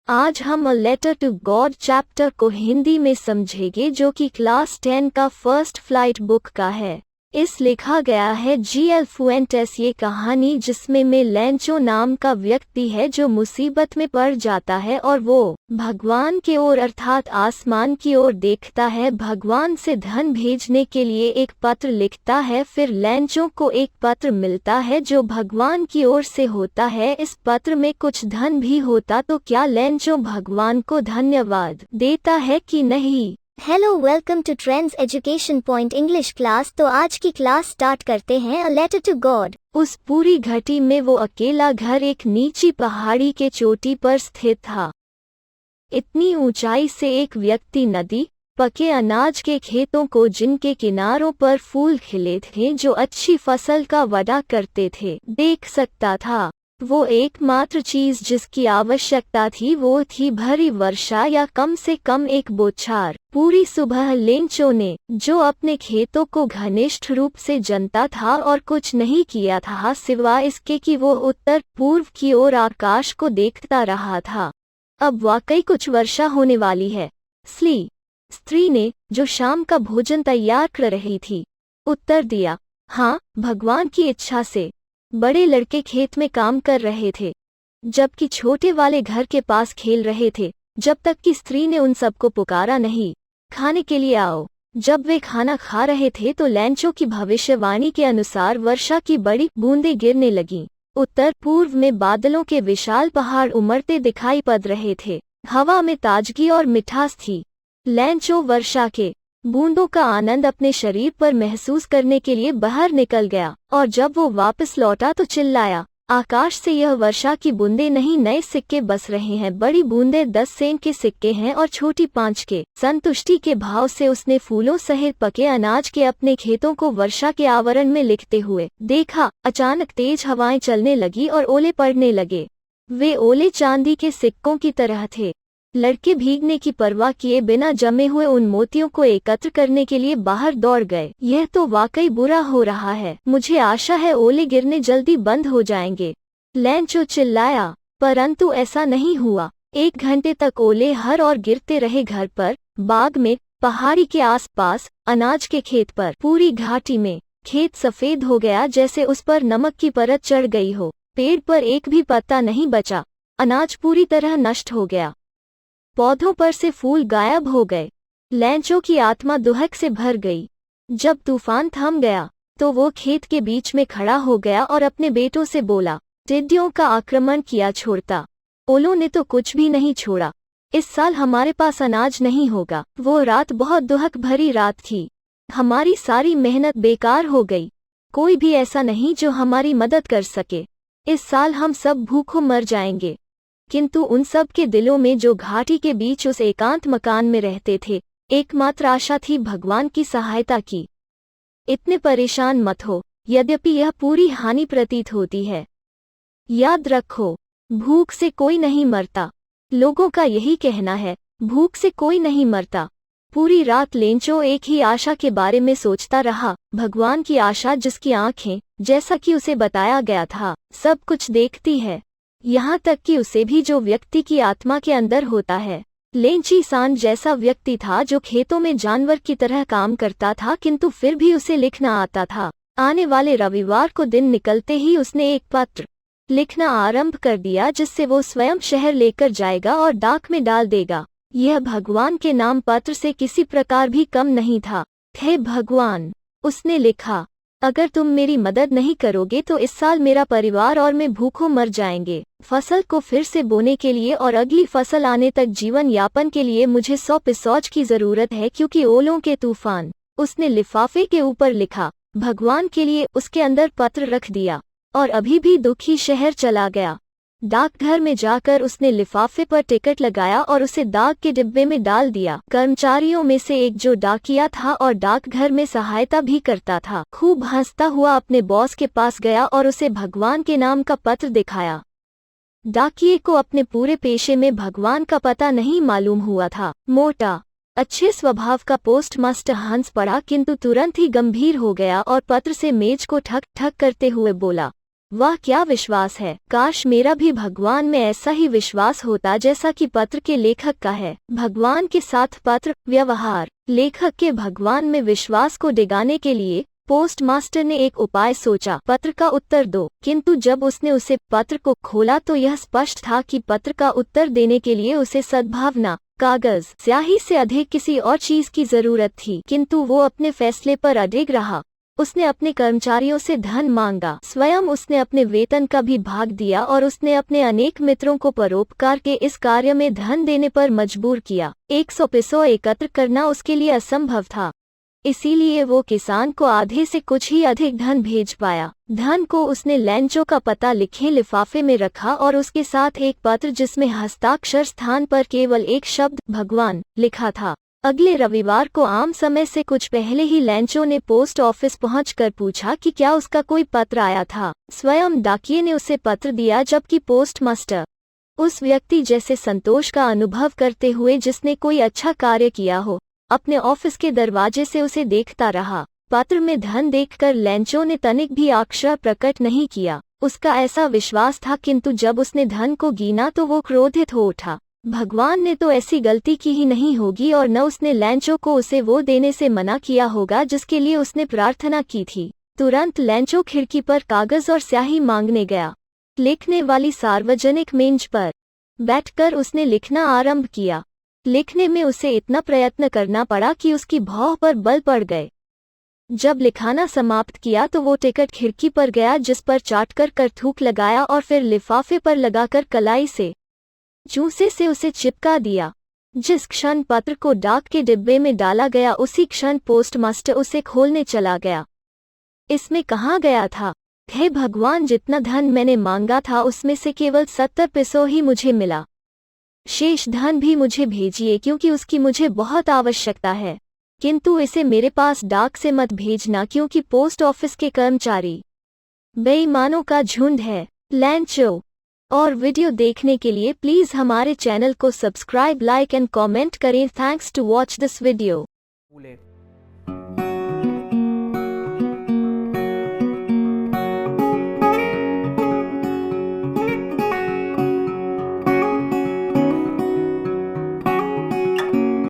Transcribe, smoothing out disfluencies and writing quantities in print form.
आज हम a letter to God chapter को हिंदी में समझेंगे जो कि क्लास 10 का फर्स्ट फ्लाइट बुक का है। इस लिखा गया है जी.एल. फुएंटेस। ये कहानी जिसमें में लेंचो नाम का व्यक्ति है जो मुसीबत में पड़ जाता है और वो भगवान की ओर अर्थात आसमान की ओर देखता है, भगवान से धन भेजने के लिए एक पत्र लिखता है। फिर लेंचो को एक पत्र मिलता है जो भगवान की ओर से होता है। इस पत्र में कुछ धन भी होता तो क्या लेंचो भगवान को धन्यवाद देता है कि नहीं? Hello, welcome to trends education point English class. तो आज की क्लास स्टार्ट करते हैं। A letter to God. उस पूरी घटी में वो अकेला घर एक नीची पहाड़ी के चोटी पर स्थित था। इतनी ऊंचाई से एक व्यक्ति नदी, पके अनाज के खेतों को जिनके किनारों पर फूल खिले थे जो अच्छी फसल का वादा करते थे, देख सकता था। वो एकमात्र चीज जिसकी आवश्यकता थी वो थी भरी वर्षा या कम से कम एक बौछार। पूरी सुबह लेंचो ने, जो अपने खेतों को घनिष्ठ रूप से जानता था और कुछ नहीं किया था सिवाय इसके कि वो उत्तर पूर्व की ओर आकाश को देखता रहा था। अब वाकई कुछ वर्षा होने वाली है। स्त्री ने, जो शाम का भोजन तैयार कर रही थी, उत्तर दिया, हाँ, भगवान की इच्छा से। बड़े लड़के खेत में काम कर रहे थे जबकि छोटे वाले घर के पास खेल रहे थे, जब तक कि स्त्री ने उन सबको पुकारा नहीं, खाने के लिए आओ। जब वे खाना खा रहे थे तो लेंचो की भविष्यवाणी के अनुसार वर्षा की बड़ी बूंदें गिरने लगीं। उत्तर पूर्व में बादलों के विशाल पहाड़ उमड़ते दिखाई पड़ रहे थे। हवा में ताजगी और मिठास थी। लेंचो वर्षा के बूंदों का आनंद अपने शरीर पर महसूस करने के लिए बाहर निकल गया और जब वो वापस लौटा तो चिल्लाया, आकाश से यह वर्षा की बूंदें नहीं, नए सिक्के बस रहे हैं। बड़ी बूंदें 10 सेंट के सिक्के हैं और छोटी 5 के। संतुष्टि के भाव से उसने फूलों सहित पके अनाज के अपने खेतों को वर्षा के आवरण में लिखते हुए देखा। अचानक तेज हवाएं चलने लगी और ओले पड़ने लगे। वे ओले चांदी के सिक्कों की तरह थे। लड़के भीगने की परवाह किए बिना जमे हुए उन मोतियों को एकत्र करने के लिए बाहर दौड़ गए। यह तो वाकई बुरा हो रहा है। मुझे आशा है ओले गिरने जल्दी बंद हो जाएंगे, लेंचो चिल्लाया। परंतु ऐसा नहीं हुआ। 1 घंटे तक ओले हर और गिरते रहे। घर पर, बाग में, पहाड़ी के आसपास, अनाज के खेत पर, पूरी घाटी में। खेत सफेद हो गया जैसे उस पर नमक की परत चढ़ गई हो। पेड़ पर एक भी पत्ता नहीं बचा। अनाज पूरी तरह नष्ट हो गया। पौधों पर से फूल गायब हो गए। लेंचो की आत्मा दुहक से भर गई। जब तूफान थम गया तो वो खेत के बीच में खड़ा हो गया और अपने बेटों से बोला, टिड्डियों का आक्रमण किया छोड़ता, ओलों ने तो कुछ भी नहीं छोड़ा। इस साल हमारे पास अनाज नहीं होगा। वो रात बहुत दुहक भरी रात थी। हमारी सारी मेहनत बेकार हो गई। कोई भी ऐसा नहीं जो हमारी मदद कर सके। इस साल हम सब भूखों मर जाएंगे। किंतु उन सब के दिलों में जो घाटी के बीच उस एकांत मकान में रहते थे, एकमात्र आशा थी भगवान की सहायता की। इतने परेशान मत हो, यद्यपि यह पूरी हानि प्रतीत होती है। याद रखो, भूख से कोई नहीं मरता। लोगों का यही कहना है, भूख से कोई नहीं मरता। पूरी रात लेंचो एक ही आशा के बारे में सोचता रहा, भगवान की आशा जिसकी आंखें, जैसा कि उसे बताया गया था, सब कुछ देखती है, यहाँ तक कि उसे भी जो व्यक्ति की आत्मा के अंदर होता है। लेंची सान जैसा व्यक्ति था जो खेतों में जानवर की तरह काम करता था, किंतु फिर भी उसे लिखना आता था। आने वाले रविवार को दिन निकलते ही उसने एक पत्र लिखना आरंभ कर दिया जिससे वो स्वयं शहर लेकर जाएगा और डाक में डाल देगा। यह भगवान के नाम पत्र से किसी प्रकार भी कम नहीं था। हे भगवान, उसने लिखा, अगर तुम मेरी मदद नहीं करोगे तो इस साल मेरा परिवार और मैं भूखों मर जाएंगे। फसल को फिर से बोने के लिए और अगली फसल आने तक जीवन यापन के लिए मुझे 100 पिसौच की जरूरत है क्योंकि ओलों के तूफान। उसने लिफाफे के ऊपर लिखा, भगवान के लिए, उसके अंदर पत्र रख दिया और अभी भी दुखी शहर चला गया। डाकघर में जाकर उसने लिफाफे पर टिकट लगाया और उसे डाक के डिब्बे में डाल दिया। कर्मचारियों में से एक जो डाकिया था और डाकघर में सहायता भी करता था, खूब हंसता हुआ अपने बॉस के पास गया और उसे भगवान के नाम का पत्र दिखाया। डाकिये को अपने पूरे पेशे में भगवान का पता नहीं मालूम हुआ था। मोटा, अच्छे स्वभाव का पोस्टमास्टर हंस पड़ा किंतु तुरंत ही गंभीर हो गया और पत्र से मेज को ठक ठक करते हुए बोला, वह क्या विश्वास है। काश मेरा भी भगवान में ऐसा ही विश्वास होता जैसा कि पत्र के लेखक का है। भगवान के साथ पत्र व्यवहार। लेखक के भगवान में विश्वास को डिगाने के लिए पोस्ट मास्टर ने एक उपाय सोचा, पत्र का उत्तर दो। किंतु जब उसने उसे पत्र को खोला तो यह स्पष्ट था कि पत्र का उत्तर देने के लिए उसे सद्भावना, कागज, स्याही से अधिक किसी और चीज की जरूरत थी। किंतु वो अपने फैसले पर अडिग रहा। उसने अपने कर्मचारियों से धन मांगा, स्वयं उसने अपने वेतन का भी भाग दिया और उसने अपने अनेक मित्रों को परोपकार के इस कार्य में धन देने पर मजबूर किया। 100 पैसों एकत्र करना उसके लिए असंभव था, इसीलिए वो किसान को आधे से कुछ ही अधिक धन भेज पाया। धन को उसने लैंचो का पता लिखे लिफाफे में रखा और उसके साथ एक पत्र जिसमें हस्ताक्षर स्थान पर केवल एक शब्द भगवान लिखा था। अगले रविवार को आम समय से कुछ पहले ही लैंचो ने पोस्ट ऑफिस पहुंचकर पूछा कि क्या उसका कोई पत्र आया था। स्वयं डाकिये ने उसे पत्र दिया, जबकि पोस्ट मास्टर उस व्यक्ति जैसे संतोष का अनुभव करते हुए जिसने कोई अच्छा कार्य किया हो, अपने ऑफिस के दरवाजे से उसे देखता रहा। पत्र में धन देखकर लैंचो ने तनिक भी आक्षेप प्रकट नहीं किया। उसका ऐसा विश्वास था, किंतु जब उसने धन को गिना तो वो क्रोधित हो उठा। भगवान ने तो ऐसी गलती की ही नहीं होगी और न उसने लैंचो को उसे वो देने से मना किया होगा जिसके लिए उसने प्रार्थना की थी। तुरंत लैंचो खिड़की पर कागज और स्याही मांगने गया। लिखने वाली सार्वजनिक मेज पर बैठकर उसने लिखना आरंभ किया। लिखने में उसे इतना प्रयत्न करना पड़ा कि उसकी भौं पर बल पड़ गए। जब लिखाना समाप्त किया तो वो टिकट खिड़की पर गया, जिस पर चाटकर कर थूक लगाया और फिर लिफाफे पर लगाकर कलाई से जूसे से उसे चिपका दिया। जिस क्षण पत्र को डाक के डिब्बे में डाला गया उसी क्षण पोस्टमास्टर उसे खोलने चला गया। इसमें कहाँ गया था? हे भगवान, जितना धन मैंने मांगा था उसमें से केवल 70 पैसों ही मुझे मिला। शेष धन भी मुझे भेजिए क्योंकि उसकी मुझे बहुत आवश्यकता है, किंतु इसे मेरे पास डाक से मत भेजना क्योंकि पोस्ट ऑफिस के कर्मचारी बेईमानों का झुंड है। लैंचो। और वीडियो देखने के लिए प्लीज हमारे चैनल को सब्सक्राइब, लाइक एंड कमेंट करें। Thanks to watch this video.